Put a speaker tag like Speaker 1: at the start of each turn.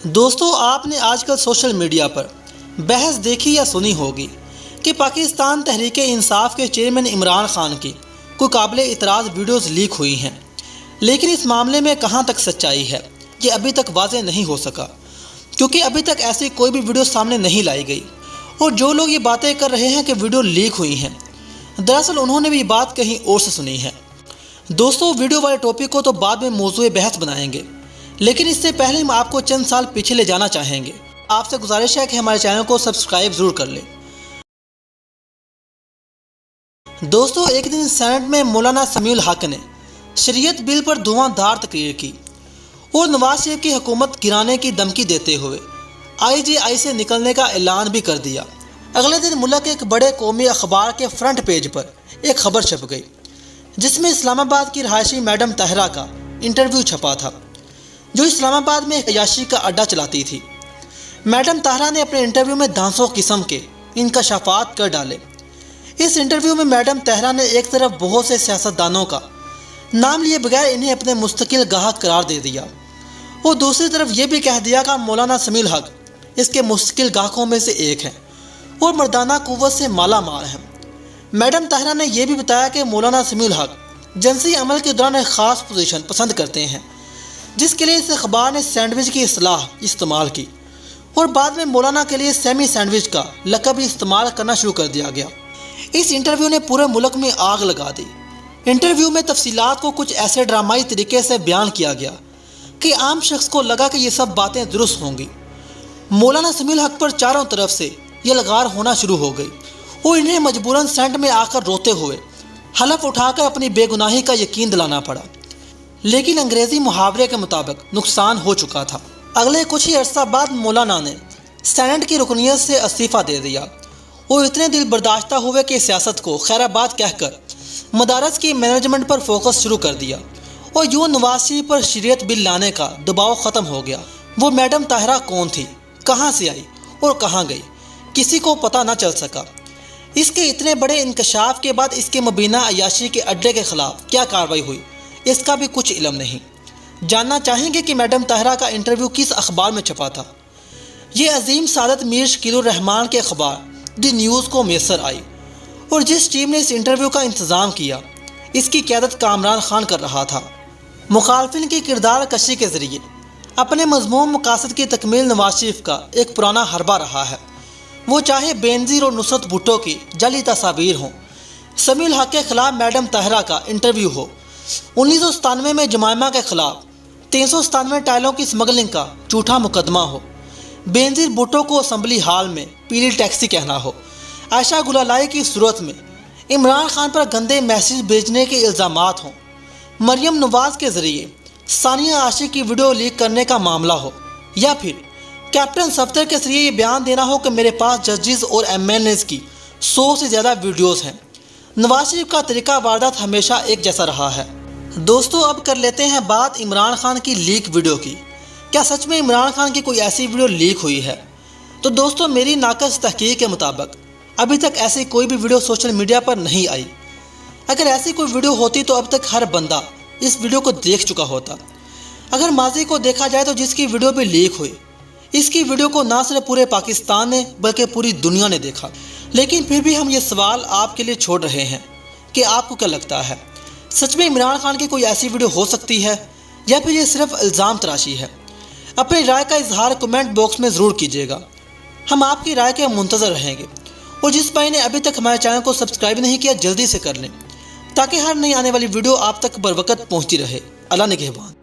Speaker 1: دوستو آپ نے آج کل سوشل میڈیا پر بحث دیکھی یا سنی ہوگی کہ پاکستان تحریک انصاف کے چیئرمین عمران خان کی کوئی قابل اعتراض ویڈیوز لیک ہوئی ہیں، لیکن اس معاملے میں کہاں تک سچائی ہے یہ ابھی تک واضح نہیں ہو سکا، کیونکہ ابھی تک ایسی کوئی بھی ویڈیو سامنے نہیں لائی گئی۔ اور جو لوگ یہ باتیں کر رہے ہیں کہ ویڈیو لیک ہوئی ہیں، دراصل انہوں نے بھی یہ بات کہیں اور سے سنی ہے۔ دوستو، ویڈیو والے ٹاپک کو تو بعد میں موضوع بحث بنائیں گے، لیکن اس سے پہلے ہم آپ کو چند سال پیچھے لے جانا چاہیں گے۔ آپ سے گزارش ہے کہ ہمارے چینل کو سبسکرائب ضرور کر لیں۔ دوستو، ایک دن سینٹ میں مولانا سمیع الحق نے شریعت بل پر دھواں دھار تقریر کی اور نواز شریف کی حکومت گرانے کی دھمکی دیتے ہوئے IGI سے نکلنے کا اعلان بھی کر دیا۔ اگلے دن ملک کے ایک بڑے قومی اخبار کے فرنٹ پیج پر ایک خبر چھپ گئی جس میں اسلام آباد کی رہائشی میڈم طاہرہ کا انٹرویو چھپا تھا، جو اسلام آباد میں عیاشی کا اڈا چلاتی تھی۔ میڈم طاہرہ نے اپنے انٹرویو میں دھانسوں قسم کے انکشافات کر ڈالے۔ اس انٹرویو میں میڈم طاہرہ نے ایک طرف بہت سے سیاستدانوں کا نام لیے بغیر انہیں اپنے مستقل گاہک قرار دے دیا، اور دوسری طرف یہ بھی کہہ دیا کہ مولانا سمیع الحق اس کے مستقل گاہکوں میں سے ایک ہیں اور مردانہ قوت سے مالا مال ہیں۔ میڈم طاہرہ نے یہ بھی بتایا کہ مولانا سمیع الحق جنسی عمل کے دوران ایک خاص پوزیشن پسند کرتے ہیں، جس کے لیے اس اخبار نے سینڈوچ کی اصطلاح استعمال کی، اور بعد میں مولانا کے لیے سیمی سینڈوچ کا لقب بھی استعمال کرنا شروع کر دیا گیا۔ اس انٹرویو نے پورے ملک میں آگ لگا دی۔ انٹرویو میں تفصیلات کو کچھ ایسے ڈرامائی طریقے سے بیان کیا گیا کہ عام شخص کو لگا کہ یہ سب باتیں درست ہوں گی۔ مولانا سمیع الحق پر چاروں طرف سے یلغار ہونا شروع ہو گئی اور انہیں مجبوراً سینٹ میں آ کر روتے ہوئے حلف اٹھا کر اپنی بے گناہی کا یقین دلانا پڑا، لیکن انگریزی محاورے کے مطابق نقصان ہو چکا تھا۔ اگلے کچھ ہی عرصہ بعد مولانا نے سینٹ کی رکنیت سے استعفیٰ دے دیا اور اتنے دل برداشتہ ہوئے کہ سیاست کو خیر آباد کہہ کر مدارس کی مینجمنٹ پر فوکس شروع کر دیا، اور یوں نواز شریف پر شریعت بل لانے کا دباؤ ختم ہو گیا۔ وہ میڈم طاہرہ کون تھی، کہاں سے آئی اور کہاں گئی، کسی کو پتہ نہ چل سکا۔ اس کے اتنے بڑے انکشاف کے بعد اس کے مبینہ عیاشی کے اڈے کے خلاف کیا کارروائی ہوئی، اس کا بھی کچھ علم نہیں۔ جاننا چاہیں گے کہ میڈم طاہرہ کا انٹرویو کس اخبار میں چھپا تھا؟ یہ عظیم سعادت میر شکیل الرحمان کے اخبار دی نیوز کو میسر آئی، اور جس ٹیم نے اس انٹرویو کا انتظام کیا، اس کی قیادت کامران خان کر رہا تھا۔ مخالفین کی کردار کشی کے ذریعے اپنے مضمون مقاصد کی تکمیل نواز شریف کا ایک پرانا حربہ رہا ہے، وہ چاہے بینظیر اور نصرت بھٹو کی جعلی تصاویر ہوں، سمیع الحق کے خلاف میڈم طاہرہ کا انٹرویو ہو، 1997 میں جمائمہ کے خلاف 397 ٹائلوں کی اسمگلنگ کا جھوٹا مقدمہ ہو، بینظیر بھٹو کو اسمبلی ہال میں پیلی ٹیکسی کہنا ہو، عائشہ گل الائی کی صورت میں عمران خان پر گندے میسیج بھیجنے کے الزامات ہوں، مریم نواز کے ذریعے ثانیہ عاشق کی ویڈیو لیک کرنے کا معاملہ ہو، یا پھر کیپٹن صفدر کے ذریعے یہ بیان دینا ہو کہ میرے پاس ججز اور MLAs کی 100 سے زیادہ ویڈیوز ہیں۔ نواز شریف کا طریقہ واردات ہمیشہ ایک جیسا رہا ہے۔ دوستو، اب کر لیتے ہیں بات عمران خان کی لیک ویڈیو کی۔ کیا سچ میں عمران خان کی کوئی ایسی ویڈیو لیک ہوئی ہے؟ تو دوستو، میری ناقص تحقیق کے مطابق ابھی تک ایسی کوئی بھی ویڈیو سوشل میڈیا پر نہیں آئی۔ اگر ایسی کوئی ویڈیو ہوتی تو اب تک ہر بندہ اس ویڈیو کو دیکھ چکا ہوتا۔ اگر ماضی کو دیکھا جائے تو جس کی ویڈیو بھی لیک ہوئی، اس کی ویڈیو کو نہ صرف پورے پاکستان نے بلکہ پوری دنیا نے دیکھا۔ لیکن پھر بھی ہم یہ سوال آپ کے لیے چھوڑ رہے ہیں کہ آپ کو کیا لگتا ہے، سچ میں عمران خان کی کوئی ایسی ویڈیو ہو سکتی ہے یا پھر یہ صرف الزام تراشی ہے؟ اپنی رائے کا اظہار کمنٹ باکس میں ضرور کیجیے گا، ہم آپ کی رائے کے منتظر رہیں گے۔ اور جس بھائی نے ابھی تک ہمارے چینل کو سبسکرائب نہیں کیا، جلدی سے کر لیں تاکہ ہر نئی آنے والی ویڈیو آپ تک بروقت پہنچتی رہے۔ اللہ نگہبان۔